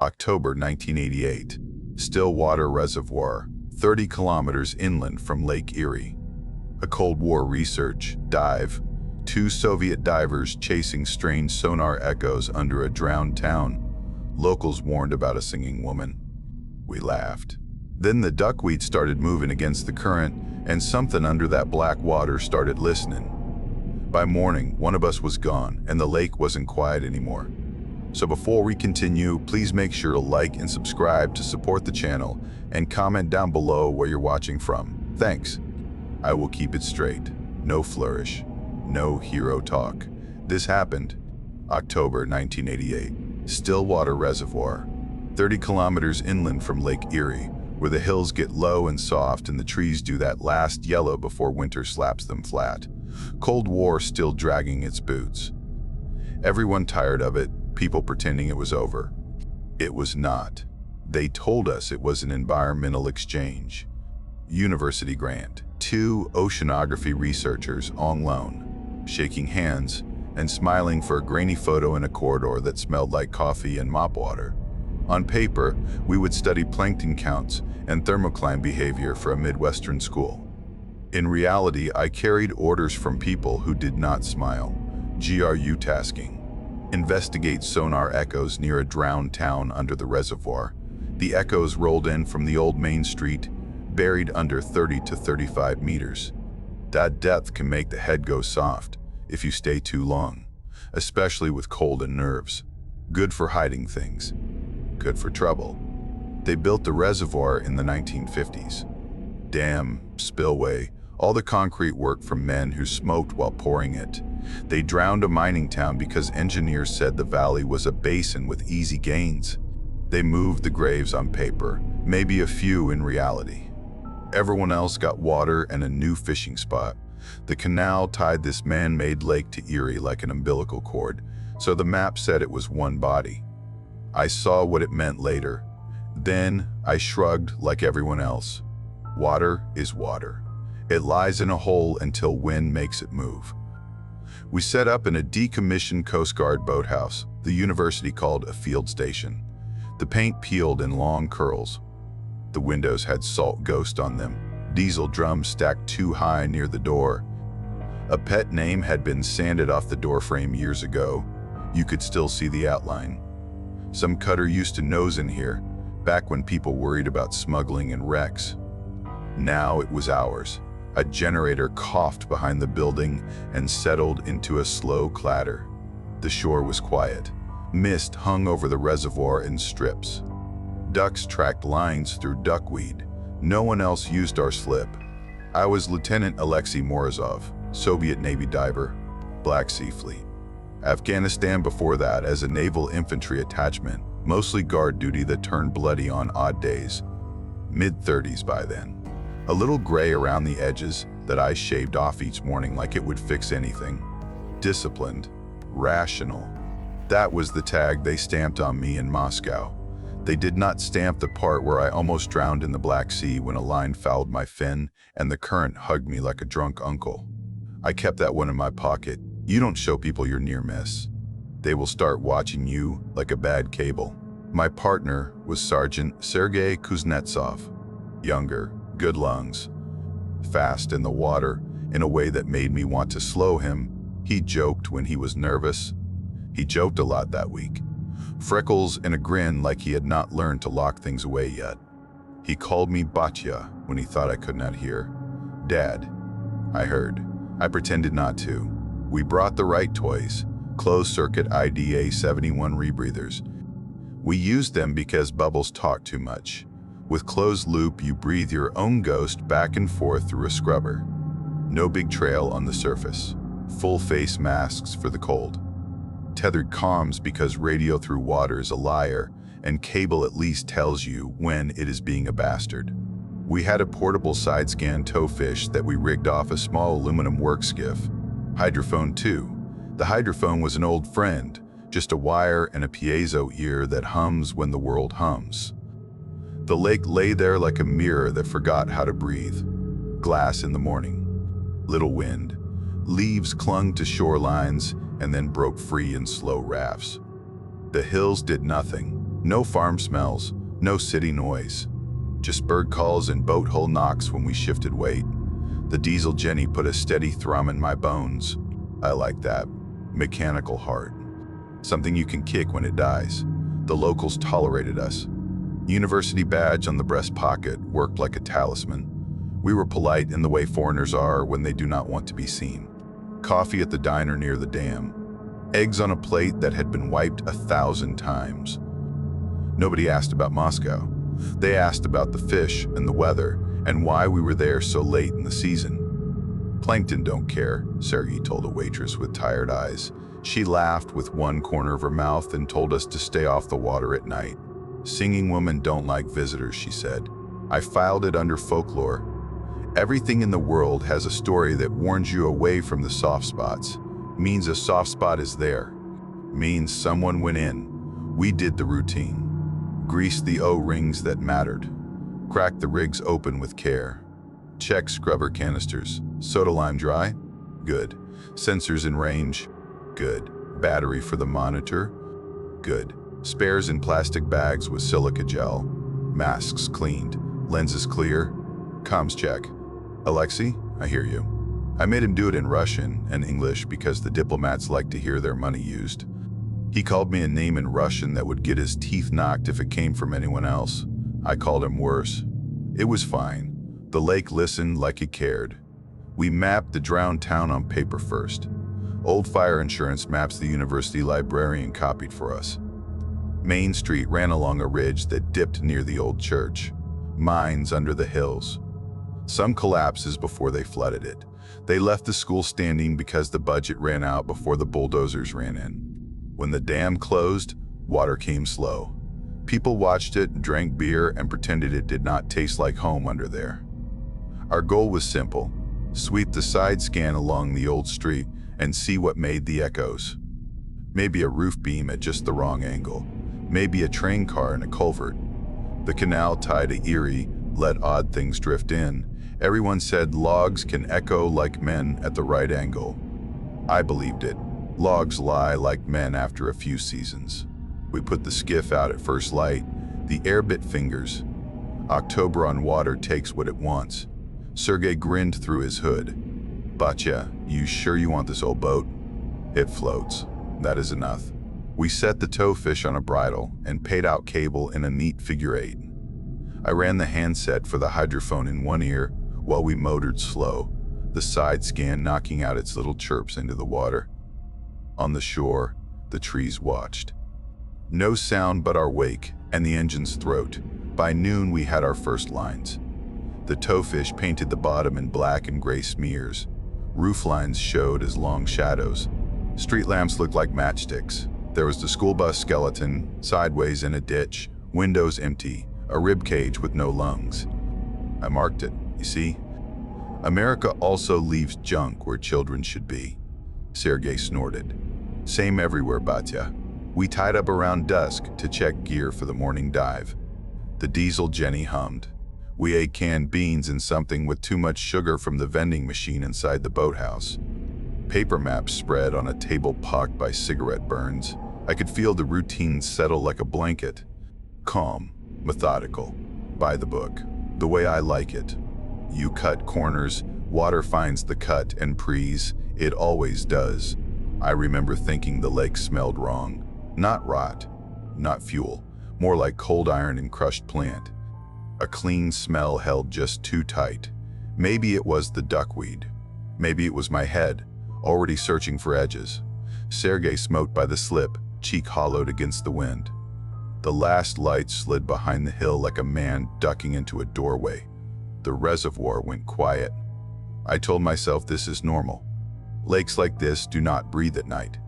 October 1988. Stillwater Reservoir, 30 kilometers inland from Lake Erie. A Cold War research dive. Two Soviet divers chasing strange sonar echoes under a drowned town. Locals warned about a singing woman. We laughed. Then the duckweed started moving against the current, and something under that black water started listening. By morning, one of us was gone, and the lake wasn't quiet anymore. So before we continue, please make sure to like and subscribe to support the channel, and comment down below where you're watching from. Thanks. I will keep it straight. No flourish. No hero talk. This happened October 1988. Stillwater Reservoir, 30 kilometers inland from Lake Erie, where the hills get low and soft and the trees do that last yellow before winter slaps them flat. Cold War still dragging its boots. Everyone tired of it, people pretending it was over. It was not. They told us it was an environmental exchange. University grant. Two oceanography researchers on loan, shaking hands and smiling for a grainy photo in a corridor that smelled like coffee and mop water. On paper, we would study plankton counts and thermocline behavior for a Midwestern school. In reality, I carried orders from people who did not smile. GRU tasking. Investigate sonar echoes near a drowned town under the reservoir. The echoes rolled in from the old main street, buried under 30 to 35 meters. That depth can make the head go soft if you stay too long, especially with cold and nerves. Good for hiding things. Good for trouble. They built the reservoir in the 1950s. Dam, spillway, all the concrete work from men who smoked while pouring it. They drowned a mining town because engineers said the valley was a basin with easy gains. They moved the graves on paper, maybe a few in reality. Everyone else got water and a new fishing spot. The canal tied this man-made lake to Erie like an umbilical cord, so the map said it was one body. I saw what it meant later. Then I shrugged like everyone else. Water is water. It lies in a hole until wind makes it move. We set up in a decommissioned Coast Guard boathouse the university called a field station. The paint peeled in long curls. The windows had salt ghost on them, diesel drums stacked too high near the door. A pet name had been sanded off the doorframe years ago. You could still see the outline. Some cutter used to nose in here, back when people worried about smuggling and wrecks. Now it was ours. A generator coughed behind the building and settled into a slow clatter. The shore was quiet. Mist hung over the reservoir in strips. Ducks tracked lines through duckweed. No one else used our slip. I was Lieutenant Alexei Morozov, Soviet Navy diver, Black Sea Fleet. Afghanistan before that as a naval infantry attachment, mostly guard duty that turned bloody on odd days. Mid-30s by then. A little gray around the edges that I shaved off each morning like it would fix anything. Disciplined, rational. That was the tag they stamped on me in Moscow. They did not stamp the part where I almost drowned in the Black Sea when a line fouled my fin and the current hugged me like a drunk uncle. I kept that one in my pocket. You don't show people your near miss. They will start watching you like a bad cable. My partner was Sergeant Sergei Kuznetsov. Younger, good lungs, fast in the water in a way that made me want to slow him. He joked when he was nervous. He joked a lot that week. Freckles and a grin like he had not learned to lock things away yet. He called me Batya when he thought I could not hear. Dad, I heard. I pretended not to. We brought the right toys, closed-circuit IDA 71 rebreathers. We used them because bubbles talk too much. With closed loop, you breathe your own ghost back and forth through a scrubber. No big trail on the surface. Full face masks for the cold. Tethered comms because radio through water is a liar, and cable at least tells you when it is being a bastard. We had a portable side-scan towfish that we rigged off a small aluminum work skiff. Hydrophone too. The hydrophone was an old friend, just a wire and a piezo ear that hums when the world hums. The lake lay there like a mirror that forgot how to breathe. Glass in the morning. Little wind. Leaves clung to shorelines and then broke free in slow rafts. The hills did nothing. No farm smells, no city noise. Just bird calls and boat hull knocks when we shifted weight. The diesel Jenny put a steady thrum in my bones. I like that. Mechanical heart. Something you can kick when it dies. The locals tolerated us. University badge on the breast pocket worked like a talisman. We were polite in the way foreigners are when they do not want to be seen. Coffee at the diner near the dam. Eggs on a plate that had been wiped 1,000 times. Nobody asked about Moscow. They asked about the fish and the weather and why we were there so late in the season. Plankton don't care, Sergei told a waitress with tired eyes. She laughed with one corner of her mouth and told us to stay off the water at night. Singing women don't like visitors, she said. I filed it under folklore. Everything in the world has a story that warns you away from the soft spots. Means a soft spot is there. Means someone went in. We did the routine. Greased the O-rings that mattered. Cracked the rigs open with care. Check scrubber canisters. Soda lime dry? Good. Sensors in range? Good. Battery for the monitor? Good. Spares in plastic bags with silica gel. Masks cleaned. Lenses clear. Comms check. Alexei, I hear you. I made him do it in Russian and English because the diplomats like to hear their money used. He called me a name in Russian that would get his teeth knocked if it came from anyone else. I called him worse. It was fine. The lake listened like it cared. We mapped the drowned town on paper first. Old fire insurance maps the university librarian copied for us. Main Street ran along a ridge that dipped near the old church. Mines under the hills. Some collapses before they flooded it. They left the school standing because the budget ran out before the bulldozers ran in. When the dam closed, water came slow. People watched it, drank beer, and pretended it did not taste like home under there. Our goal was simple: sweep the side scan along the old street and see what made the echoes. Maybe a roof beam at just the wrong angle. Maybe a train car in a culvert. The canal tied to Erie let odd things drift in. Everyone said logs can echo like men at the right angle. I believed it. Logs lie like men after a few seasons. We put the skiff out at first light. The air bit fingers. October on water takes what it wants. Sergei grinned through his hood. Batya, you sure you want this old boat? It floats. That is enough. We set the towfish on a bridle and paid out cable in a neat figure eight. I ran the handset for the hydrophone in one ear while we motored slow, the side scan knocking out its little chirps into the water. On the shore, the trees watched. No sound but our wake and the engine's throat. By noon, we had our first lines. The towfish painted the bottom in black and gray smears. Roof lines showed as long shadows. Street lamps looked like matchsticks. There was the school bus skeleton, sideways in a ditch, windows empty, a rib cage with no lungs. I marked it, you see? America also leaves junk where children should be. Sergei snorted. Same everywhere, Batya. We tied up around dusk to check gear for the morning dive. The diesel Jenny hummed. We ate canned beans and something with too much sugar from the vending machine inside the boathouse. Paper maps spread on a table pocked by cigarette burns. I could feel the routine settle like a blanket. Calm, methodical, by the book, the way I like it. You cut corners, water finds the cut and prees, it always does. I remember thinking the lake smelled wrong. Not rot, not fuel, more like cold iron and crushed plant. A clean smell held just too tight. Maybe it was the duckweed. Maybe it was my head, already searching for edges. Sergei smote by the slip, cheek hollowed against the wind. The last light slid behind the hill like a man ducking into a doorway. The reservoir went quiet. I told myself this is normal. Lakes like this do not breathe at night.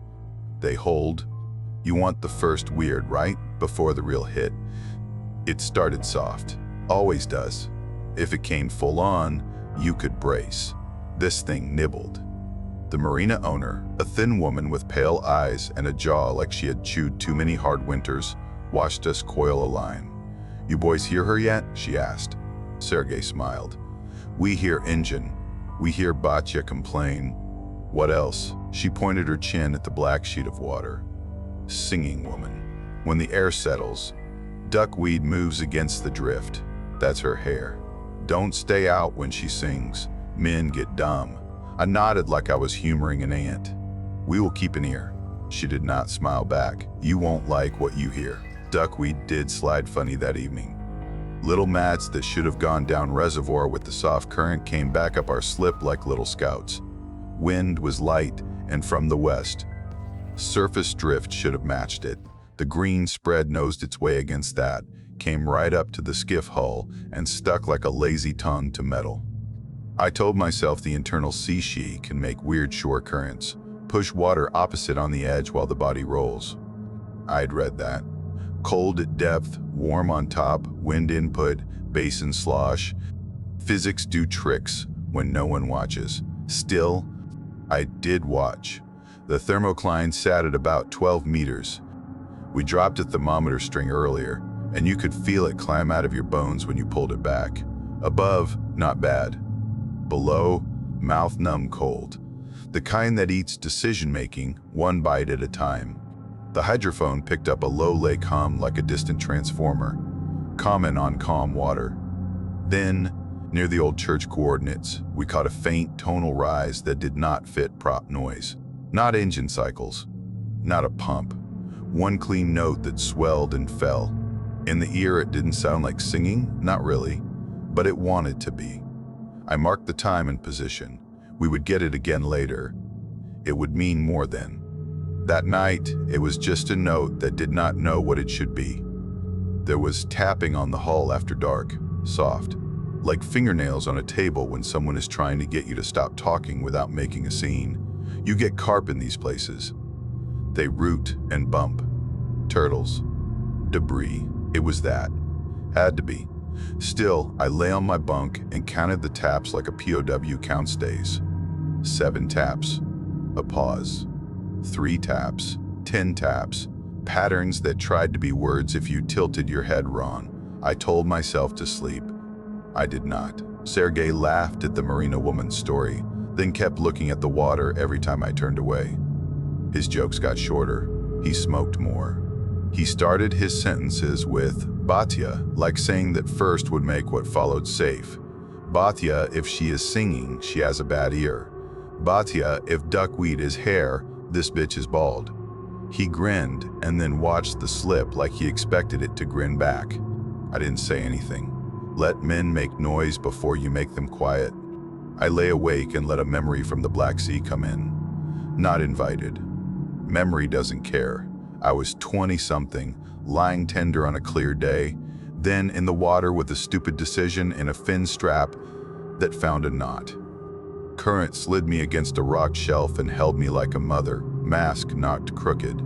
They hold. You want the first weird, right? Before the real hit. It started soft. Always does. If it came full on, you could brace. This thing nibbled. The marina owner, a thin woman with pale eyes and a jaw like she had chewed too many hard winters, watched us coil a line. You boys hear her yet? She asked. Sergei smiled. We hear engine. We hear Batya complain. What else? She pointed her chin at the black sheet of water. Singing woman. When the air settles, Duckweed moves against the drift. That's her hair. Don't stay out when she sings. Men get dumb. I nodded like I was humoring an ant. We will keep an ear. She did not smile back. You won't like what you hear. Duckweed did slide funny that evening. Little mats that should have gone down reservoir with the soft current came back up our slip like little scouts. Wind was light and from the west. Surface drift should have matched it. The green spread nosed its way against that, came right up to the skiff hull, and stuck like a lazy tongue to metal. I told myself the internal sea she can make weird shore currents, push water opposite on the edge while the body rolls. I'd read that. Cold at depth, warm on top, wind input, basin slosh. Physics do tricks when no one watches. Still, I did watch. The thermocline sat at about 12 meters. We dropped a thermometer string earlier, and you could feel it climb out of your bones when you pulled it back. Above, not bad. Below, mouth-numb cold. The kind that eats decision-making, one bite at a time. The hydrophone picked up a low lake hum like a distant transformer, common on calm water. Then, near the old church coordinates, we caught a faint tonal rise that did not fit prop noise. Not engine cycles, not a pump. One clean note that swelled and fell. In the ear, it didn't sound like singing, not really, but it wanted to be. I marked the time and position. We would get it again later. It would mean more then. That night, it was just a note that did not know what it should be. There was tapping on the hull after dark, soft, like fingernails on a table when someone is trying to get you to stop talking without making a scene. You get carp in these places. They root and bump. Turtles. Debris. It was that. Had to be. Still, I lay on my bunk and counted the taps like a POW counts days. 7 taps. A pause. 3 taps. 10 taps. Patterns that tried to be words if you tilted your head wrong. I told myself to sleep. I did not. Sergei laughed at the Marina woman's story, then kept looking at the water every time I turned away. His jokes got shorter. He smoked more. He started his sentences with Batya, like saying that first would make what followed safe. Batya, if she is singing, she has a bad ear. Batya, if duckweed is hair, this bitch is bald. He grinned and then watched the slip like he expected it to grin back. I didn't say anything. Let men make noise before you make them quiet. I lay awake and let a memory from the Black Sea come in. Not invited. Memory doesn't care. I was 20-something, lying tender on a clear day, then in the water with a stupid decision in a fin strap that found a knot. Current slid me against a rock shelf and held me like a mother, mask knocked crooked.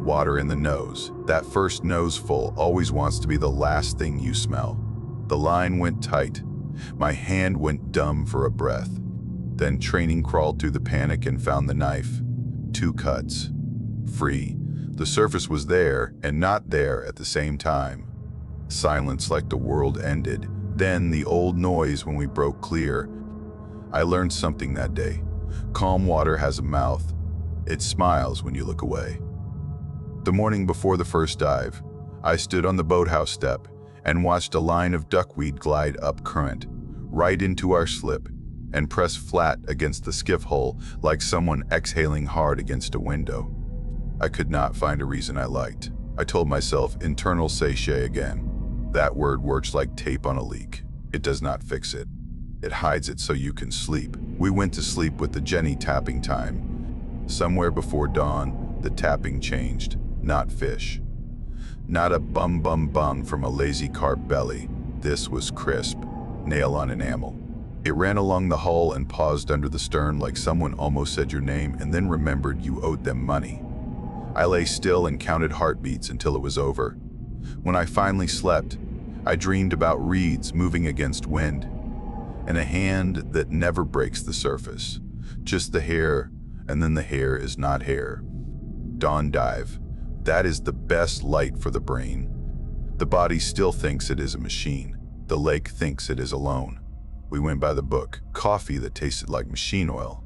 Water in the nose. That first noseful always wants to be the last thing you smell. The line went tight. My hand went dumb for a breath. Then training crawled through the panic and found the knife. 2 cuts. Free. The surface was there and not there at the same time. Silence like the world ended. Then the old noise when we broke clear. I learned something that day. Calm water has a mouth. It smiles when you look away. The morning before the first dive, I stood on the boathouse step and watched a line of duckweed glide up current, right into our slip, and press flat against the skiff hull like someone exhaling hard against a window. I could not find a reason I liked. I told myself internal sachet again. That word works like tape on a leak. It does not fix it. It hides it so you can sleep. We went to sleep with the Jenny tapping time. Somewhere before dawn, the tapping changed. Not fish. Not a bum bum bung from a lazy carp belly. This was crisp, nail on enamel. It ran along the hull and paused under the stern like someone almost said your name and then remembered you owed them money. I lay still and counted heartbeats until it was over. When I finally slept, I dreamed about reeds moving against wind, and a hand that never breaks the surface. Just the hair, and then the hair is not hair. Dawn dive. That is the best light for the brain. The body still thinks it is a machine. The lake thinks it is alone. We went by the book. Coffee that tasted like machine oil.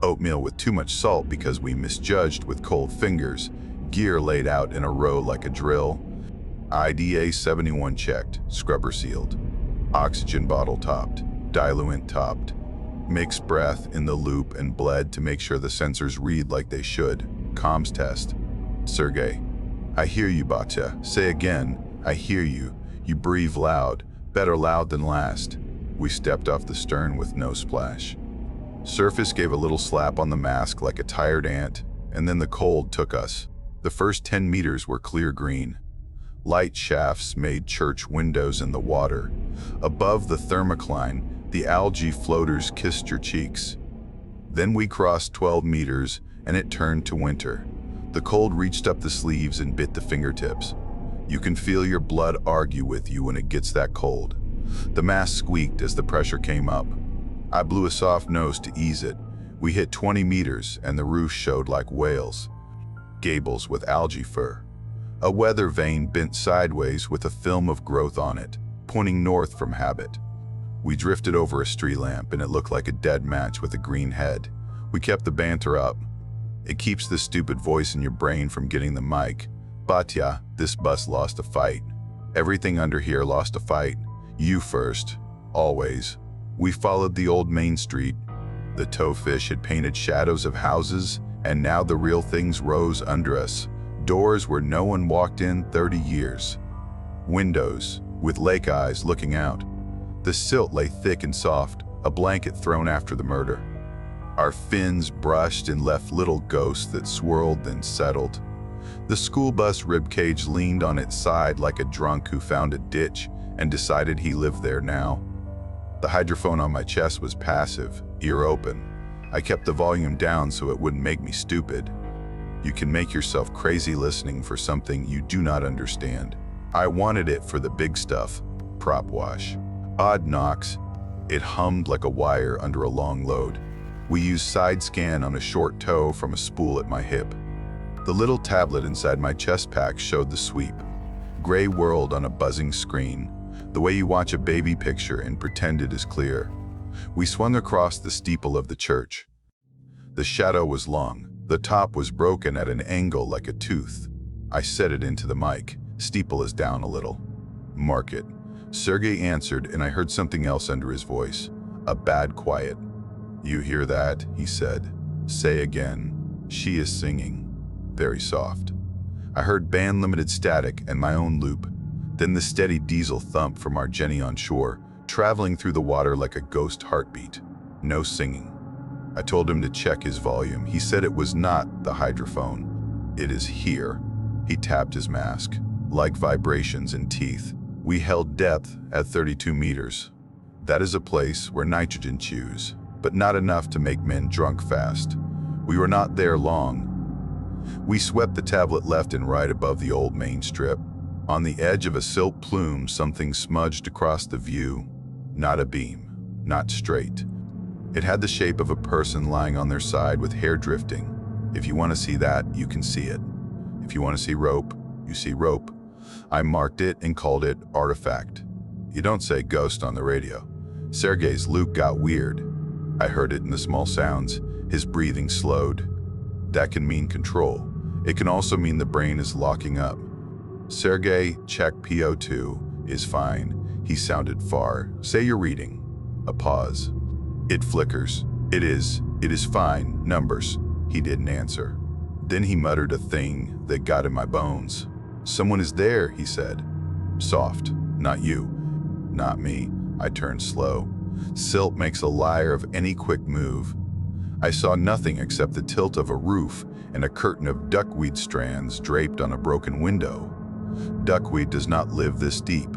Oatmeal with too much salt because we misjudged with cold fingers. Gear laid out in a row like a drill. IDA 71 checked, scrubber sealed. Oxygen bottle topped, diluent topped. Mixed breath in the loop and bled to make sure the sensors read like they should. Comms test. Sergey. I hear you, Batya. Say again. I hear you. You breathe loud. Better loud than last. We stepped off the stern with no splash. Surface gave a little slap on the mask like a tired ant, and then the cold took us. The first 10 meters were clear green. Light shafts made church windows in the water. Above the thermocline, the algae floaters kissed your cheeks. Then we crossed 12 meters, and it turned to winter. The cold reached up the sleeves and bit the fingertips. You can feel your blood argue with you when it gets that cold. The mask squeaked as the pressure came up. I blew a soft nose to ease it. We hit 20 meters, and the roof showed like whales. Gables with algae fur. A weather vane bent sideways with a film of growth on it, pointing north from habit. We drifted over a street lamp, and it looked like a dead match with a green head. We kept the banter up. It keeps the stupid voice in your brain from getting the mic. Batya, this bus lost a fight. Everything under here lost a fight. You first. Always. We followed the old main street. The towfish had painted shadows of houses, and now the real things rose under us. Doors where no one walked in 30 years. Windows, with lake eyes looking out. The silt lay thick and soft, a blanket thrown after the murder. Our fins brushed and left little ghosts that swirled then settled. The school bus ribcage leaned on its side like a drunk who found a ditch and decided he lived there now. The hydrophone on my chest was passive, ear open. I kept the volume down so it wouldn't make me stupid. You can make yourself crazy listening for something you do not understand. I wanted it for the big stuff. Prop wash. Odd knocks. It hummed like a wire under a long load. We used side scan on a short toe from a spool at my hip. The little tablet inside my chest pack showed the sweep. Gray world on a buzzing screen. The way you watch a baby picture and pretend it is clear. We swung across the steeple of the church. The shadow was long. The top was broken at an angle like a tooth. I set it into the mic. Steeple is down a little. Mark it. Sergey answered, and I heard something else under his voice. A bad quiet. You hear that? He said. Say again. She is singing. Very soft. I heard band-limited static and my own loop. Then the steady diesel thump from our Jenny on shore, traveling through the water like a ghost heartbeat. No singing. I told him to check his volume. He said it was not the hydrophone. It is here. He tapped his mask. Like vibrations in teeth. We held depth at 32 meters. That is a place where nitrogen chews, but not enough to make men drunk fast. We were not there long. We swept the tablet left and right above the old main strip. On the edge of a silt plume, something smudged across the view. Not a beam, not straight. It had the shape of a person lying on their side with hair drifting. If you want to see that, you can see it. If you want to see rope, you see rope. I marked it and called it artifact. You don't say ghost on the radio. Sergey's loop got weird. I heard it in the small sounds. His breathing slowed. That can mean control. It can also mean the brain is locking up. Sergey, check PO2, is fine. He sounded far. Say you're reading. A pause. It flickers. It is fine. Numbers. He didn't answer. Then he muttered a thing that got in my bones. Someone is there, he said. Soft. Not you. Not me. I turned slow. Silt makes a liar of any quick move. I saw nothing except the tilt of a roof and a curtain of duckweed strands draped on a broken window. Duckweed does not live this deep.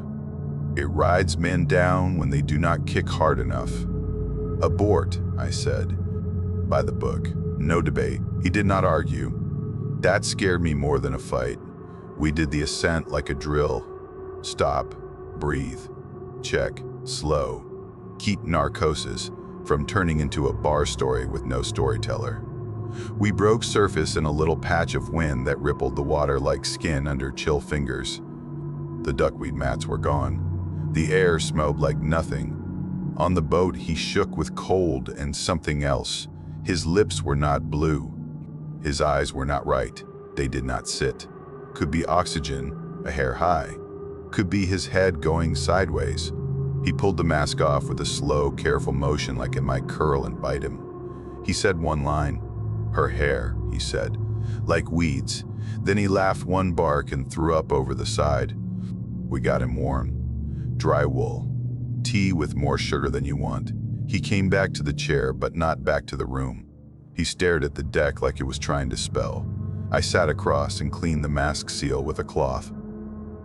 It rides men down when they do not kick hard enough. Abort, I said. By the book. No debate. He did not argue. That scared me more than a fight. We did the ascent like a drill. Stop. Breathe. Check. Slow. Keep narcosis from turning into a bar story with no storyteller. We broke surface in a little patch of wind that rippled the water like skin under chill fingers. The duckweed mats were gone. The air smelled like nothing. On the boat, he shook with cold and something else. His lips were not blue. His eyes were not right. They did not sit. Could be oxygen, a hair high. Could be his head going sideways. He pulled the mask off with a slow, careful motion like it might curl and bite him. He said one line. "Her hair," he said, "like weeds." Then he laughed one bark and threw up over the side. We got him warm. Dry wool. Tea with more sugar than you want. He came back to the chair, but not back to the room. He stared at the deck like it was trying to spell. I sat across and cleaned the mask seal with a cloth.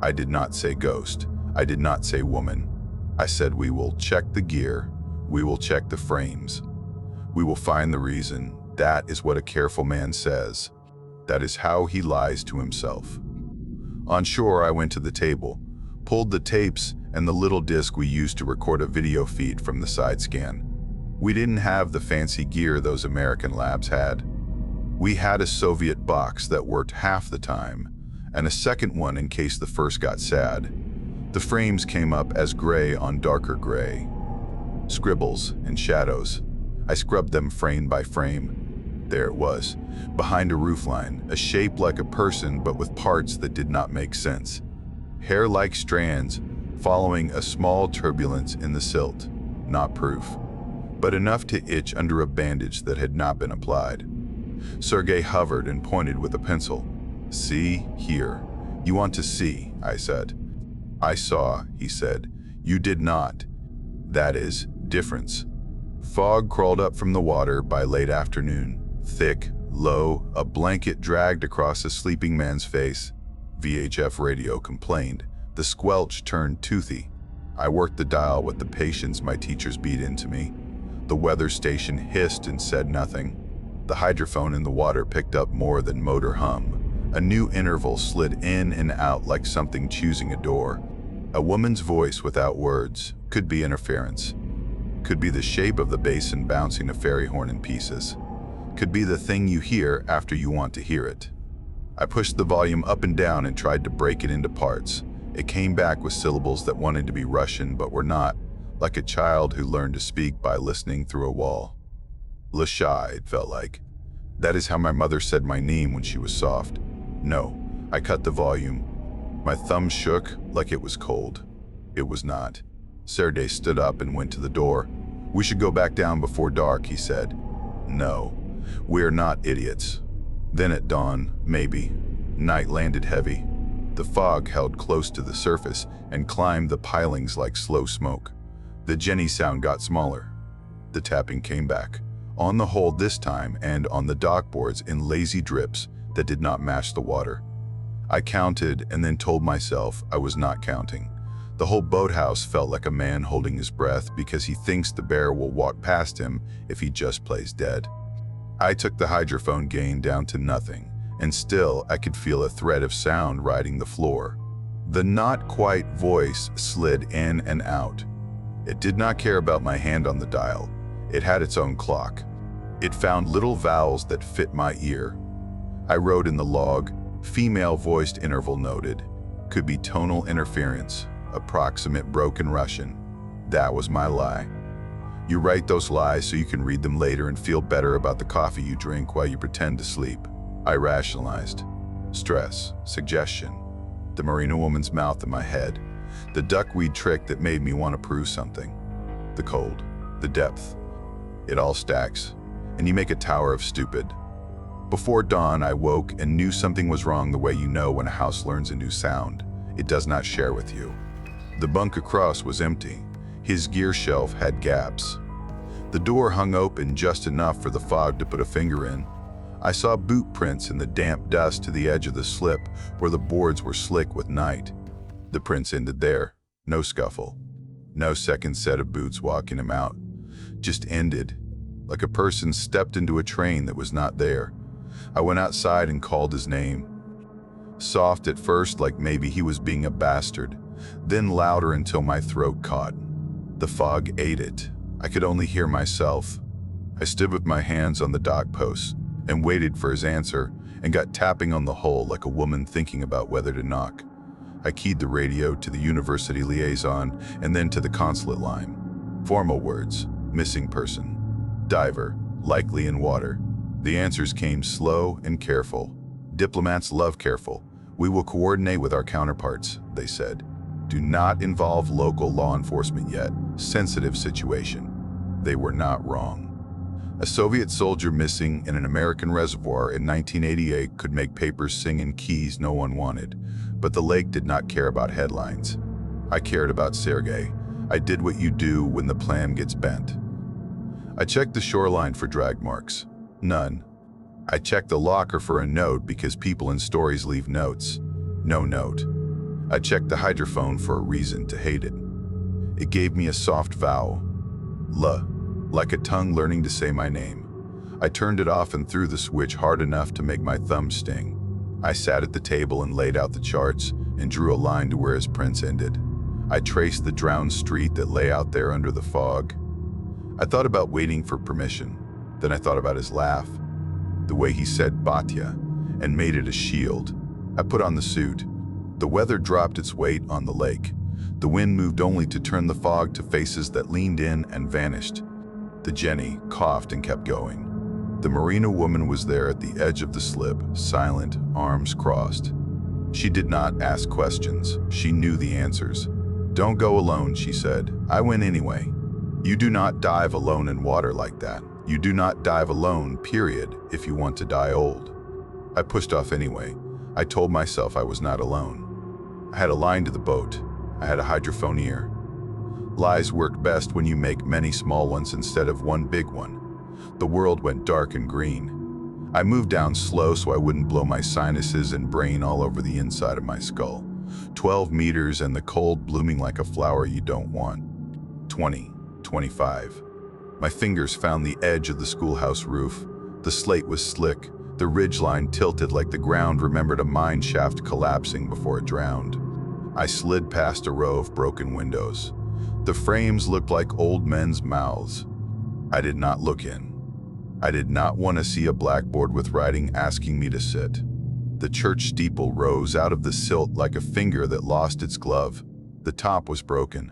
I did not say ghost. I did not say woman. I said, we will check the gear. We will check the frames. We will find the reason. That is what a careful man says. That is how he lies to himself. On shore, I went to the table, pulled the tapes and the little disc we used to record a video feed from the side scan. We didn't have the fancy gear those American labs had. We had a Soviet box that worked half the time, and a second one in case the first got sad. The frames came up as gray on darker gray. Scribbles and shadows. I scrubbed them frame by frame. There it was, behind a roofline, a shape like a person but with parts that did not make sense. Hair like strands, following a small turbulence in the silt. Not proof, but enough to itch under a bandage that had not been applied. Sergei hovered and pointed with a pencil. "See, here. You want to see," I said. "I saw," he said. "You did not. That is, difference." Fog crawled up from the water by late afternoon. Thick, low, a blanket dragged across a sleeping man's face. VHF radio complained. The squelch turned toothy. I worked the dial with the patience my teachers beat into me. The weather station hissed and said nothing. The hydrophone in the water picked up more than motor hum. A new interval slid in and out like something choosing a door. A woman's voice without words. Could be interference. Could be the shape of the basin bouncing a fairy horn in pieces. Could be the thing you hear after you want to hear it. I pushed the volume up and down and tried to break it into parts. It came back with syllables that wanted to be Russian but were not, like a child who learned to speak by listening through a wall. Lasha, it felt like. That is how my mother said my name when she was soft. No, I cut the volume. My thumb shook like it was cold. It was not. Sergei stood up and went to the door. "We should go back down before dark," he said. "No, we're not idiots." Then at dawn, maybe. Night landed heavy. The fog held close to the surface and climbed the pilings like slow smoke. The Jenny sound got smaller. The tapping came back, on the hold this time and on the dockboards in lazy drips that did not match the water. I counted and then told myself I was not counting. The whole boathouse felt like a man holding his breath because he thinks the bear will walk past him if he just plays dead. I took the hydrophone gain down to nothing, and still I could feel a thread of sound riding the floor. The not quite voice slid in and out. It did not care about my hand on the dial. It had its own clock. It found little vowels that fit my ear. I wrote in the log, female-voiced interval noted. Could be tonal interference, approximate broken Russian. That was my lie. You write those lies so you can read them later and feel better about the coffee you drink while you pretend to sleep. I rationalized. Stress, suggestion, the marina woman's mouth in my head, the duckweed trick that made me want to prove something, the cold, the depth. It all stacks, and you make a tower of stupid. Before dawn, I woke and knew something was wrong the way you know when a house learns a new sound. It does not share with you. The bunk across was empty. His gear shelf had gaps. The door hung open just enough for the fog to put a finger in. I saw boot prints in the damp dust to the edge of the slip where the boards were slick with night. The prints ended there. No scuffle. No second set of boots walking him out. Just ended, like a person stepped into a train that was not there. I went outside and called his name. Soft at first, like maybe he was being a bastard, then louder until my throat caught. The fog ate it. I could only hear myself. I stood with my hands on the dock posts and waited for his answer and got tapping on the hull like a woman thinking about whether to knock. I keyed the radio to the university liaison and then to the consulate line. Formal words, missing person, diver, likely in water. The answers came slow and careful. Diplomats love careful. We will coordinate with our counterparts, they said. Do not involve local law enforcement yet. Sensitive situation. They were not wrong. A Soviet soldier missing in an American reservoir in 1988 could make papers sing in keys no one wanted, but the lake did not care about headlines. I cared about Sergei. I did what you do when the plan gets bent. I checked the shoreline for drag marks. None. I checked the locker for a note because people in stories leave notes. No note. I checked the hydrophone for a reason to hate it. It gave me a soft vowel. L. Like a tongue learning to say my name. I turned it off and threw the switch hard enough to make my thumb sting. I sat at the table and laid out the charts and drew a line to where his prints ended. I traced the drowned street that lay out there under the fog. I thought about waiting for permission. Then I thought about his laugh, the way he said Batya, and made it a shield. I put on the suit. The weather dropped its weight on the lake. The wind moved only to turn the fog to faces that leaned in and vanished. The Jenny coughed and kept going. The Marina woman was there at the edge of the slip, silent, arms crossed. She did not ask questions. She knew the answers. Don't go alone, she said. I went anyway. You do not dive alone in water like that. You do not dive alone, period, if you want to die old. I pushed off anyway. I told myself I was not alone. I had a line to the boat. I had a hydrophone ear. Lies work best when you make many small ones instead of one big one. The world went dark and green. I moved down slow so I wouldn't blow my sinuses and brain all over the inside of my skull. 12 meters and the cold blooming like a flower you don't want. 20, 25. My fingers found the edge of the schoolhouse roof. The slate was slick. The ridgeline tilted like the ground remembered a mine shaft collapsing before it drowned. I slid past a row of broken windows. The frames looked like old men's mouths. I did not look in. I did not want to see a blackboard with writing asking me to sit. The church steeple rose out of the silt like a finger that lost its glove. The top was broken.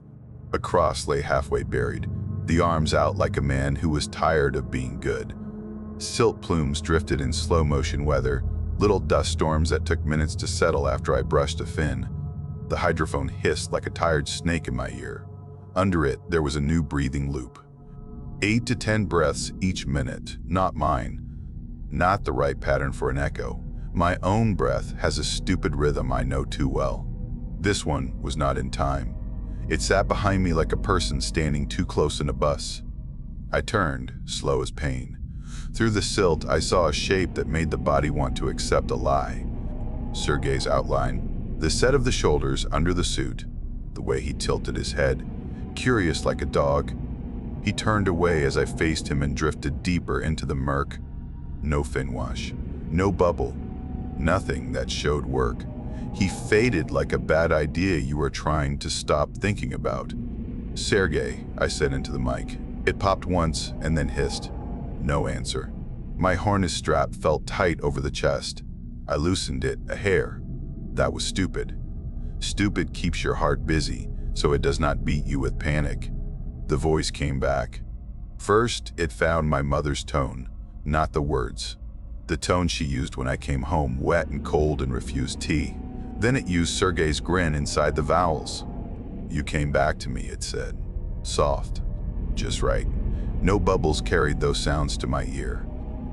A cross lay halfway buried, the arms out like a man who was tired of being good. Silt plumes drifted in slow motion weather, little dust storms that took minutes to settle after I brushed a fin. The hydrophone hissed like a tired snake in my ear. Under it, there was a new breathing loop. 8 to 10 breaths each minute, not mine. Not the right pattern for an echo. My own breath has a stupid rhythm I know too well. This one was not in time. It sat behind me like a person standing too close in a bus. I turned, slow as pain. Through the silt, I saw a shape that made the body want to accept a lie. Sergei's outline, the set of the shoulders under the suit, the way he tilted his head, curious like a dog. He turned away as I faced him and drifted deeper into the murk. No fin wash, no bubble, nothing that showed work. He faded like a bad idea you were trying to stop thinking about. Sergei, I said into the mic. It popped once and then hissed. No answer. My harness strap felt tight over the chest. I loosened it a hair. That was stupid. Stupid keeps your heart busy, so it does not beat you with panic. The voice came back. First, it found my mother's tone, not the words. The tone she used when I came home wet and cold and refused tea. Then it used Sergei's grin inside the vowels. You came back to me, it said. Soft. Just right. No bubbles carried those sounds to my ear.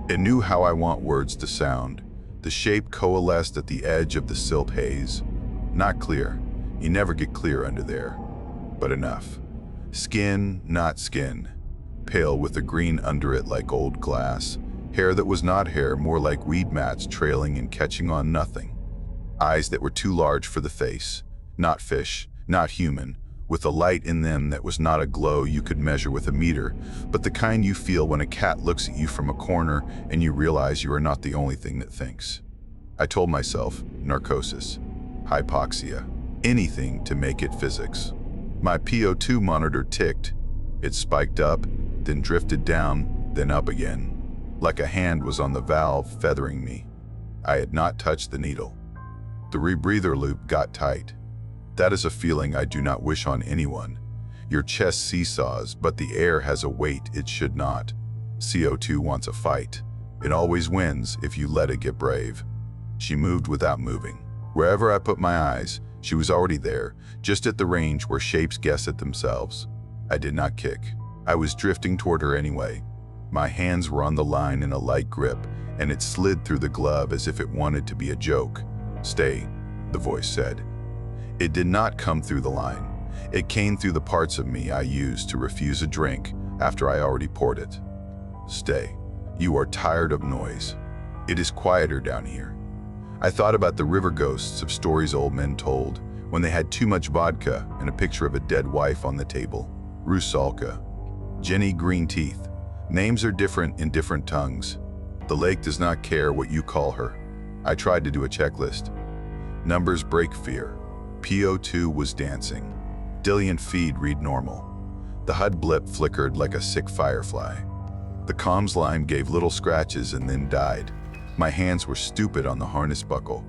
It knew how I want words to sound. The shape coalesced at the edge of the silt haze. Not clear. You never get clear under there. But enough. Skin, not skin. Pale with a green under it like old glass. Hair that was not hair, more like weed mats trailing and catching on nothing. Eyes that were too large for the face. Not fish, not human, with a light in them that was not a glow you could measure with a meter, but the kind you feel when a cat looks at you from a corner and you realize you are not the only thing that thinks. I told myself, narcosis, hypoxia, anything to make it physics. My PO2 monitor ticked. It spiked up, then drifted down, then up again. Like a hand was on the valve feathering me. I had not touched the needle. The rebreather loop got tight. That is a feeling I do not wish on anyone. Your chest seesaws, but the air has a weight it should not. CO2 wants a fight. It always wins if you let it get brave. She moved without moving. Wherever I put my eyes, She was already there, just at the range where shapes guess at themselves. I did not kick. I was drifting toward her anyway. My hands were on the line in a light grip, and it slid through the glove as if it wanted to be a joke. "Stay," the voice said. It did not come through the line. It came through the parts of me I used to refuse a drink after I already poured it. "Stay. You are tired of noise. It is quieter down here." I thought about the river ghosts of stories old men told when they had too much vodka and a picture of a dead wife on the table. Rusalka. Jenny Greenteeth. Names are different in different tongues. The lake does not care what you call her. I tried to do a checklist. Numbers break fear. PO2 was dancing. Dillion feed read normal. The HUD blip flickered like a sick firefly. The comms line gave little scratches and then died. My hands were stupid on the harness buckle.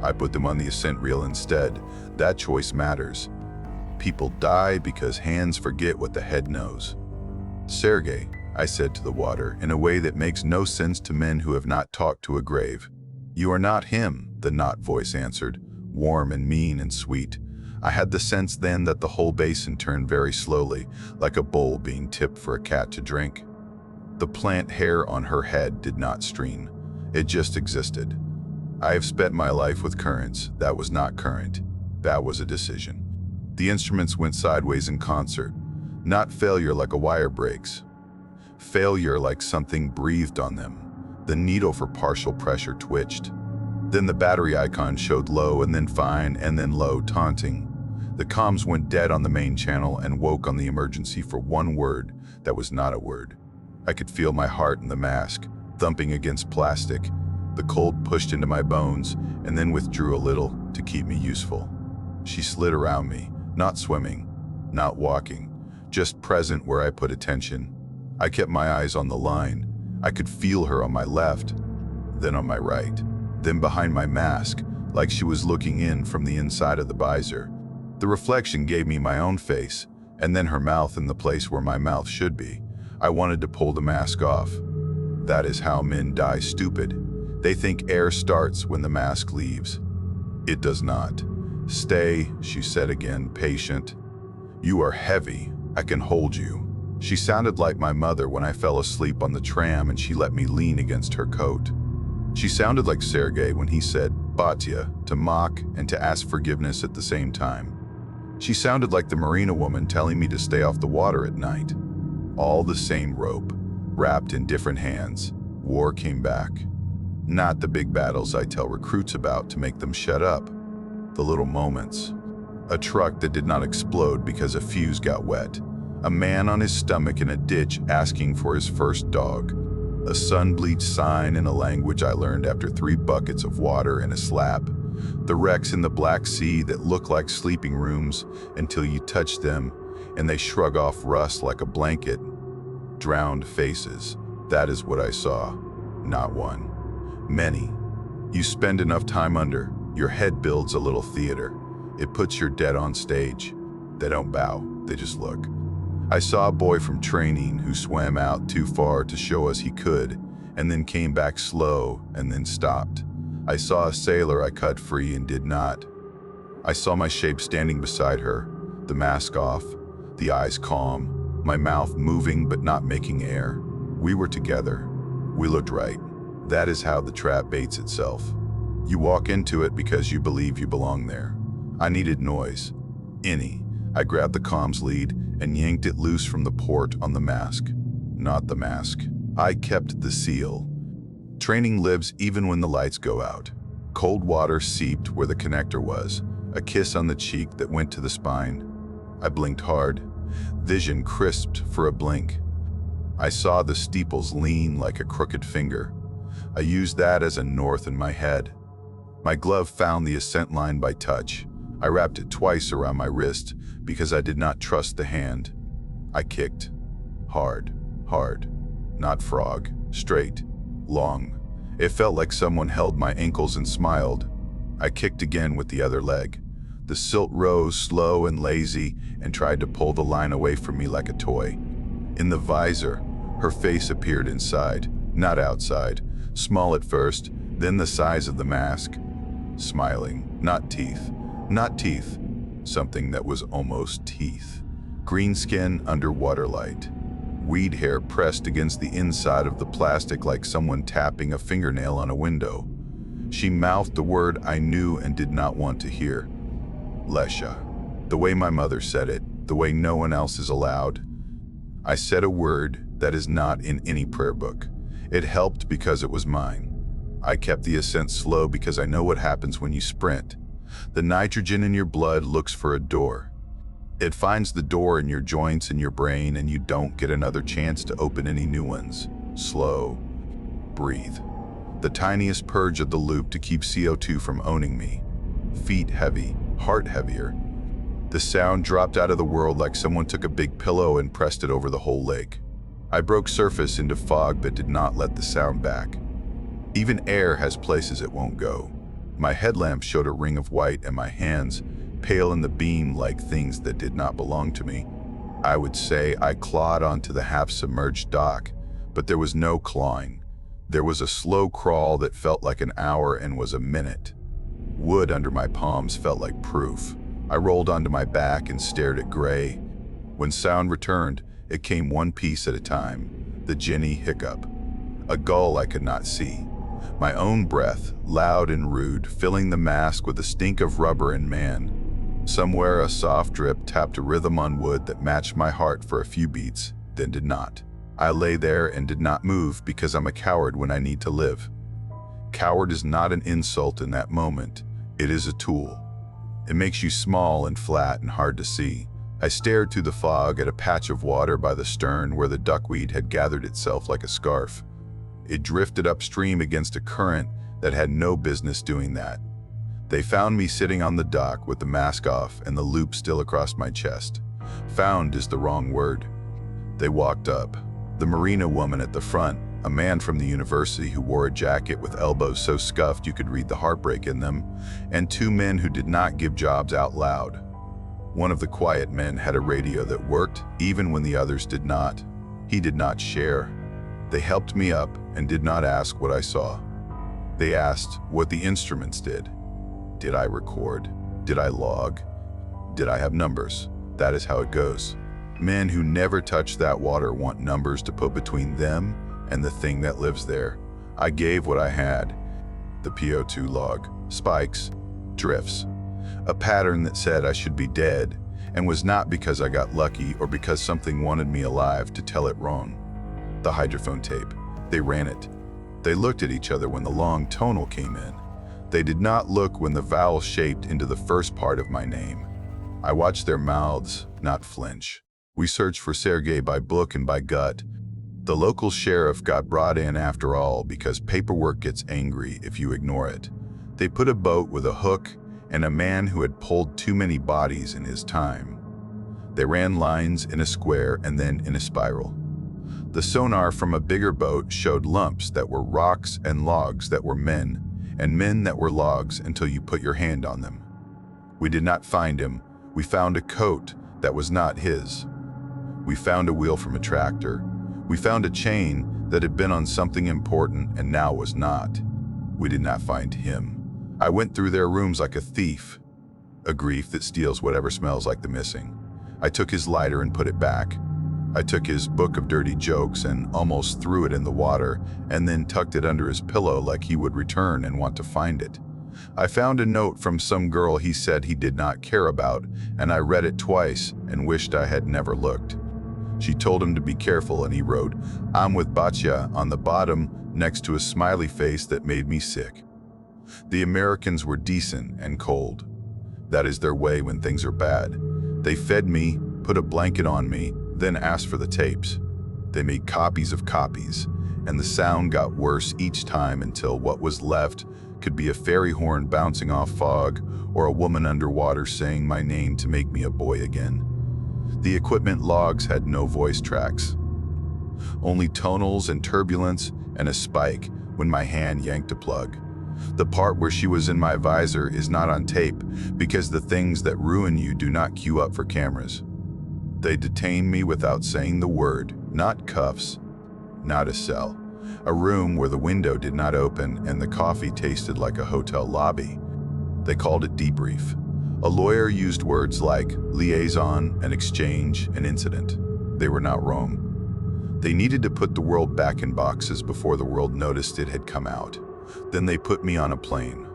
I put them on the ascent reel instead. That choice matters. People die because hands forget what the head knows. "Sergey," I said to the water in a way that makes no sense to men who have not talked to a grave. "You are not him," the not voice answered, warm and mean and sweet. I had the sense then that the whole basin turned very slowly, like a bowl being tipped for a cat to drink. The plant hair on her head did not stream. It just existed. I have spent my life with currents. That was not current. That was a decision. The instruments went sideways in concert. Not failure like a wire breaks. Failure like something breathed on them. The needle for partial pressure twitched. Then the battery icon showed low and then fine and then low, taunting. The comms went dead on the main channel and woke on the emergency for one word that was not a word. I could feel my heart in the mask, thumping against plastic. The cold pushed into my bones and then withdrew a little to keep me useful. She slid around me, not swimming, not walking, just present where I put attention. I kept my eyes on the line. I could feel her on my left, then on my right, then behind my mask, like she was looking in from the inside of the visor. The reflection gave me my own face, and then her mouth in the place where my mouth should be. I wanted to pull the mask off. That is how men die stupid. They think air starts when the mask leaves. It does not. "Stay," she said again, patient. "You are heavy. I can hold you." She sounded like my mother when I fell asleep on the tram and she let me lean against her coat. She sounded like Sergey when he said "Batya" to mock and to ask forgiveness at the same time. She sounded like the marina woman telling me to stay off the water at night. All the same rope, wrapped in different hands. War came back. Not the big battles I tell recruits about to make them shut up. The little moments. A truck that did not explode because a fuse got wet. A man on his stomach in a ditch asking for his first dog. A sun-bleached sign in a language I learned after 3 buckets of water and a slap. The wrecks in the Black Sea that look like sleeping rooms until you touch them and they shrug off rust like a blanket. Drowned faces. That is what I saw. Not one. Many. You spend enough time under, your head builds a little theater. It puts your dead on stage. They don't bow, they just look. I saw a boy from training who swam out too far to show us he could, and then came back slow and then stopped. I saw a sailor I cut free and did not. I saw my shape standing beside her, the mask off, the eyes calm, my mouth moving but not making air. We were together. We looked right. That is how the trap baits itself. You walk into it because you believe you belong there. I needed noise. Any. I grabbed the comms lead and yanked it loose from the port on the mask. Not the mask. I kept the seal. Training lives even when the lights go out. Cold water seeped where the connector was, a kiss on the cheek that went to the spine. I blinked hard. Vision crisped for a blink. I saw the steeples lean like a crooked finger. I used that as a north in my head. My glove found the ascent line by touch. I wrapped it twice around my wrist because I did not trust the hand. I kicked. Hard, hard. Not frog. Straight. Long. It felt like someone held my ankles and smiled. I kicked again with the other leg. The silt rose slow and lazy and tried to pull the line away from me like a toy. In the visor, her face appeared inside, not outside. Small at first, then the size of the mask. Smiling, not teeth. Not teeth, something that was almost teeth. Green skin under water light. Weed hair pressed against the inside of the plastic like someone tapping a fingernail on a window. She mouthed the word I knew and did not want to hear. Lesha. The way my mother said it, the way no one else is allowed. I said a word that is not in any prayer book. It helped because it was mine. I kept the ascent slow because I know what happens when you sprint. The nitrogen in your blood looks for a door. It finds the door in your joints and your brain, and you don't get another chance to open any new ones. Slow. Breathe. The tiniest purge of the loop to keep CO2 from owning me. Feet heavy, heart heavier. The sound dropped out of the world like someone took a big pillow and pressed it over the whole lake. I broke surface into fog but did not let the sound back. Even air has places it won't go. My headlamp showed a ring of white and my hands, pale in the beam like things that did not belong to me. I would say I clawed onto the half-submerged dock, but there was no clawing. There was a slow crawl that felt like an hour and was a minute. Wood under my palms felt like proof. I rolled onto my back and stared at gray. When sound returned, it came one piece at a time. The Jenny hiccup. A gull I could not see. My own breath, loud and rude, filling the mask with a stink of rubber and man. Somewhere a soft drip tapped a rhythm on wood that matched my heart for a few beats, then did not. I lay there and did not move because I'm a coward when I need to live. Coward is not an insult in that moment. It is a tool. It makes you small and flat and hard to see. I stared through the fog at a patch of water by the stern where the duckweed had gathered itself like a scarf. It drifted upstream against a current that had no business doing that. They found me sitting on the dock with the mask off and the loop still across my chest. Found is the wrong word. They walked up. The marina woman at the front, a man from the university who wore a jacket with elbows so scuffed you could read the heartbreak in them, and two men who did not give jobs out loud. One of the quiet men had a radio that worked even when the others did not. He did not share. They helped me up and did not ask what I saw. They asked what the instruments did. Did I record? Did I log? Did I have numbers? That is how it goes. Men who never touch that water want numbers to put between them and the thing that lives there. I gave what I had. The PO2 log, spikes, drifts. A pattern that said I should be dead, and was not because I got lucky or because something wanted me alive to tell it wrong. The hydrophone tape. They ran it. They looked at each other when the long tonal came in. They did not look when the vowel shaped into the first part of my name. I watched their mouths not flinch. We searched for Sergei by book and by gut. The local sheriff got brought in after all because paperwork gets angry if you ignore it. They put a boat with a hook and a man who had pulled too many bodies in his time. They ran lines in a square and then in a spiral. The sonar from a bigger boat showed lumps that were rocks and logs that were men, and men that were logs until you put your hand on them. We did not find him. We found a coat that was not his. We found a wheel from a tractor. We found a chain that had been on something important and now was not. We did not find him. I went through their rooms like a thief, a grief that steals whatever smells like the missing. I took his lighter and put it back. I took his book of dirty jokes and almost threw it in the water and then tucked it under his pillow like he would return and want to find it. I found a note from some girl he said he did not care about, and I read it twice and wished I had never looked. She told him to be careful, and he wrote, "I'm with Batya," on the bottom next to a smiley face that made me sick. The Americans were decent and cold. That is their way when things are bad. They fed me, put a blanket on me, then asked for the tapes. They made copies of copies, and the sound got worse each time until what was left could be a fairy horn bouncing off fog or a woman underwater saying my name to make me a boy again. The equipment logs had no voice tracks, only tonals and turbulence and a spike when my hand yanked a plug. The part where she was in my visor is not on tape because the things that ruin you do not queue up for cameras. They detained me without saying the word, not cuffs, not a cell. A room where the window did not open and the coffee tasted like a hotel lobby. They called it debrief. A lawyer used words like liaison, an exchange, an incident. They were not wrong. They needed to put the world back in boxes before the world noticed it had come out. Then they put me on a plane.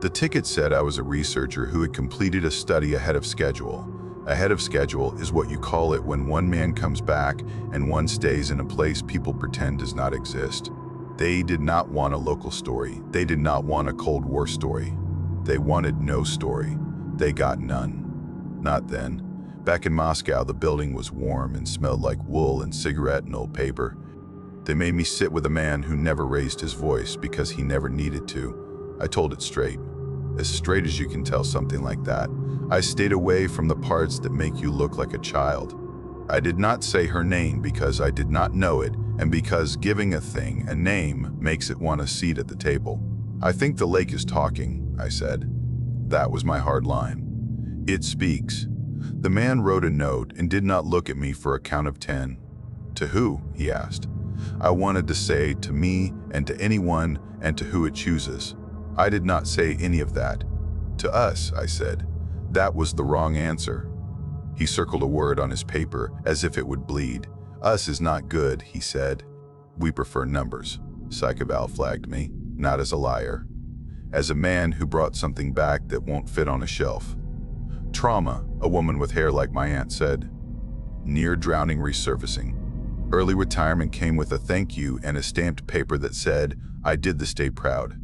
The ticket said I was a researcher who had completed a study ahead of schedule. Ahead of schedule is what you call it when one man comes back and one stays in a place people pretend does not exist. They did not want a local story. They did not want a Cold War story. They wanted no story. They got none. Not then. Back in Moscow, the building was warm and smelled like wool and cigarette and old paper. They made me sit with a man who never raised his voice because he never needed to. I told it straight as you can tell something like that. I stayed away from the parts that make you look like a child. I did not say her name because I did not know it, and because giving a thing a name makes it want a seat at the table. I think the lake is talking, I said. That was my hard line. It speaks. The man wrote a note and did not look at me for a count of 10. To who? He asked. I wanted to say to me and to anyone and to who it chooses. I did not say any of that. To us, I said. That was the wrong answer. He circled a word on his paper as if it would bleed. Us is not good, he said. We prefer numbers. Psychoval flagged me, not as a liar. As a man who brought something back that won't fit on a shelf. Trauma, a woman with hair like my aunt said. Near drowning resurfacing. Early retirement came with a thank you and a stamped paper that said, I did this day proud.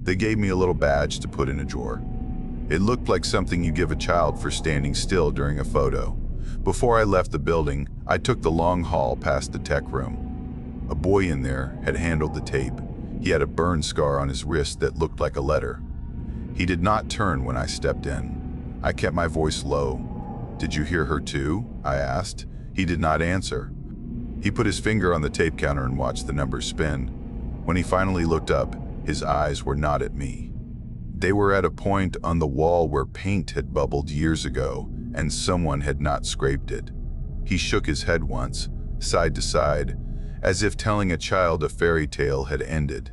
They gave me a little badge to put in a drawer. It looked like something you give a child for standing still during a photo. Before I left the building, I took the long hall past the tech room. A boy in there had handled the tape. He had a burn scar on his wrist that looked like a letter. He did not turn when I stepped in. I kept my voice low. Did you hear her too? I asked. He did not answer. He put his finger on the tape counter and watched the numbers spin. When he finally looked up, his eyes were not at me. They were at a point on the wall where paint had bubbled years ago, and someone had not scraped it. He shook his head once, side to side, as if telling a child a fairy tale had ended.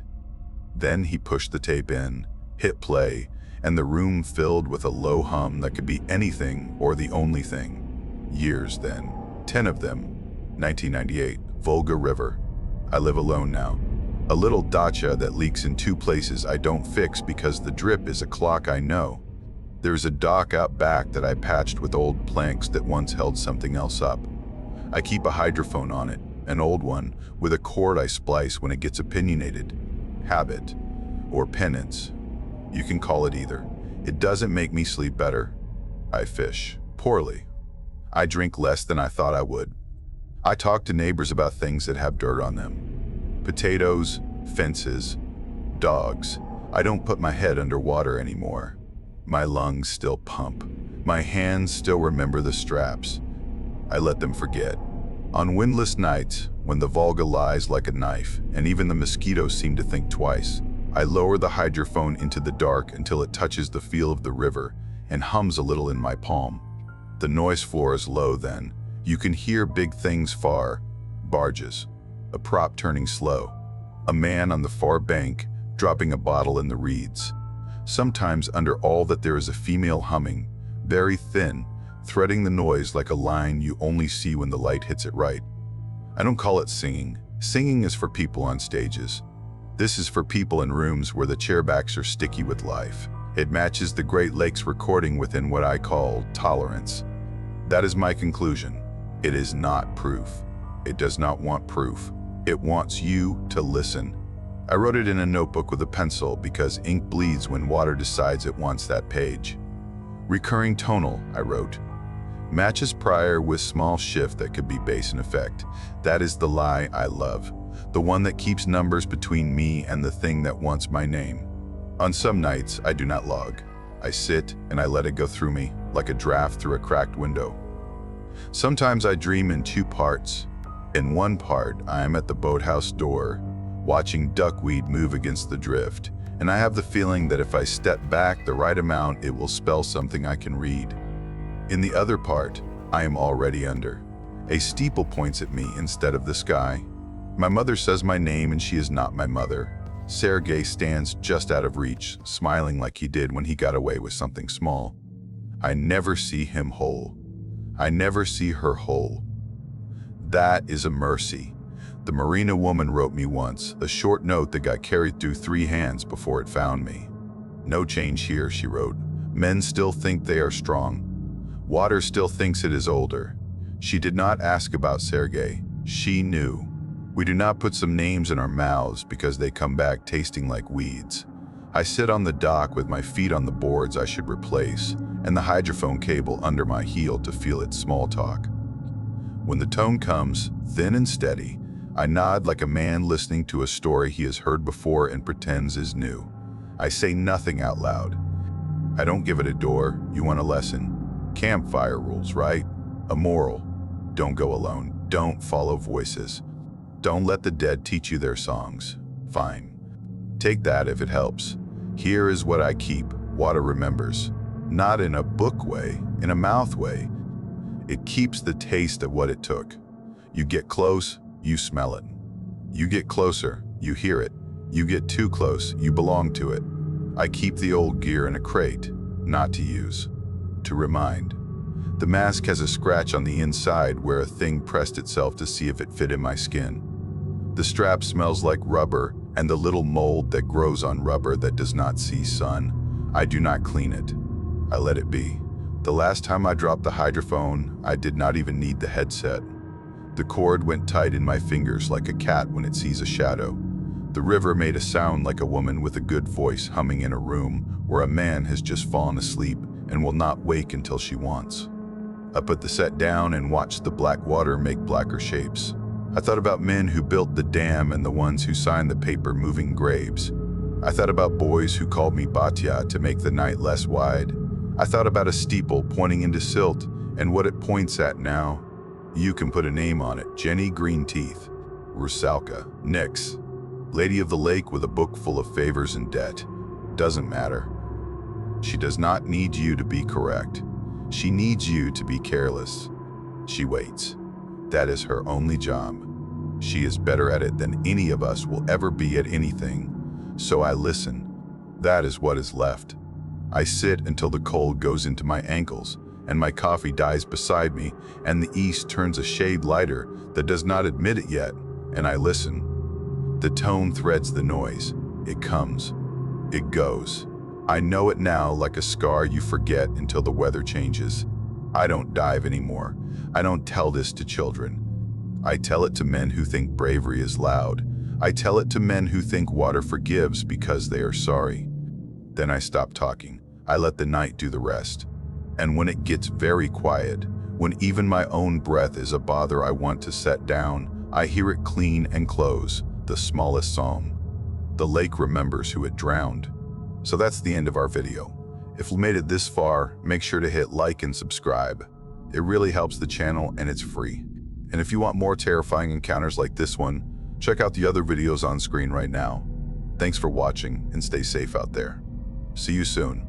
Then he pushed the tape in, hit play, and the room filled with a low hum that could be anything or the only thing. Years then, 10 of them. 1998, Volga River. I live alone now. A little dacha that leaks in 2 places I don't fix because the drip is a clock I know. There's a dock out back that I patched with old planks that once held something else up. I keep a hydrophone on it, an old one, with a cord I splice when it gets opinionated. Habit, or penance. You can call it either. It doesn't make me sleep better. I fish, poorly. I drink less than I thought I would. I talk to neighbors about things that have dirt on them. Potatoes, fences, dogs. I don't put my head underwater anymore. My lungs still pump. My hands still remember the straps. I let them forget. On windless nights, when the Volga lies like a knife, and even the mosquitoes seem to think twice, I lower the hydrophone into the dark until it touches the feel of the river and hums a little in my palm. The noise floor is low then. You can hear big things far. Barges. A prop turning slow. A man on the far bank, dropping a bottle in the reeds. Sometimes under all that there is a female humming, very thin, threading the noise like a line you only see when the light hits it right. I don't call it singing. Singing is for people on stages. This is for people in rooms where the chairbacks are sticky with life. It matches the Great Lakes recording within what I call tolerance. That is my conclusion. It is not proof. It does not want proof. It wants you to listen. I wrote it in a notebook with a pencil because ink bleeds when water decides it wants that page. Recurring tonal, I wrote. Matches prior with small shift that could be bass and effect. That is the lie I love. The one that keeps numbers between me and the thing that wants my name. On some nights, I do not log. I sit and I let it go through me, like a draft through a cracked window. Sometimes I dream in 2 parts. In one part, I am at the boathouse door, watching duckweed move against the drift, and I have the feeling that if I step back the right amount, it will spell something I can read. In the other part, I am already under. A steeple points at me instead of the sky. My mother says my name and she is not my mother. Sergei stands just out of reach, smiling like he did when he got away with something small. I never see him whole. I never see her whole. That is a mercy. The Marina woman wrote me once, a short note that got carried through 3 hands before it found me. No change here, she wrote. Men still think they are strong. Water still thinks it is older. She did not ask about Sergei. She knew. We do not put some names in our mouths because they come back tasting like weeds. I sit on the dock with my feet on the boards I should replace, and the hydrophone cable under my heel to feel its small talk. When the tone comes, thin and steady, I nod like a man listening to a story he has heard before and pretends is new. I say nothing out loud. I don't give it a door. You want a lesson? Campfire rules, right? A moral. Don't go alone. Don't follow voices. Don't let the dead teach you their songs. Fine. Take that if it helps. Here is what I keep. Water remembers. Not in a book way, in a mouth way. It keeps the taste of what it took. You get close, you smell it. You get closer, you hear it. You get too close, you belong to it. I keep the old gear in a crate, not to use, to remind. The mask has a scratch on the inside where a thing pressed itself to see if it fit in my skin. The strap smells like rubber and the little mold that grows on rubber that does not see sun. I do not clean it. I let it be. The last time I dropped the hydrophone, I did not even need the headset. The cord went tight in my fingers like a cat when it sees a shadow. The river made a sound like a woman with a good voice humming in a room where a man has just fallen asleep and will not wake until she wants. I put the set down and watched the black water make blacker shapes. I thought about men who built the dam and the ones who signed the paper moving graves. I thought about boys who called me Batya to make the night less wide. I thought about a steeple pointing into silt and what it points at now. You can put a name on it. Jenny Greenteeth, Rusalka, Nix, Lady of the Lake with a book full of favors and debt. Doesn't matter. She does not need you to be correct. She needs you to be careless. She waits. That is her only job. She is better at it than any of us will ever be at anything. So I listen. That is what is left. I sit until the cold goes into my ankles and my coffee dies beside me and the east turns a shade lighter that does not admit it yet, and I listen. The tone threads the noise. It comes. It goes. I know it now like a scar you forget until the weather changes. I don't dive anymore. I don't tell this to children. I tell it to men who think bravery is loud. I tell it to men who think water forgives because they are sorry. Then I stop talking. I let the night do the rest. And when it gets very quiet, when even my own breath is a bother I want to set down, I hear it clean and close, the smallest psalm. The lake remembers who it drowned. So that's the end of our video. If you made it this far, make sure to hit like and subscribe. It really helps the channel and it's free. And if you want more terrifying encounters like this one, check out the other videos on screen right now. Thanks for watching and stay safe out there. See you soon.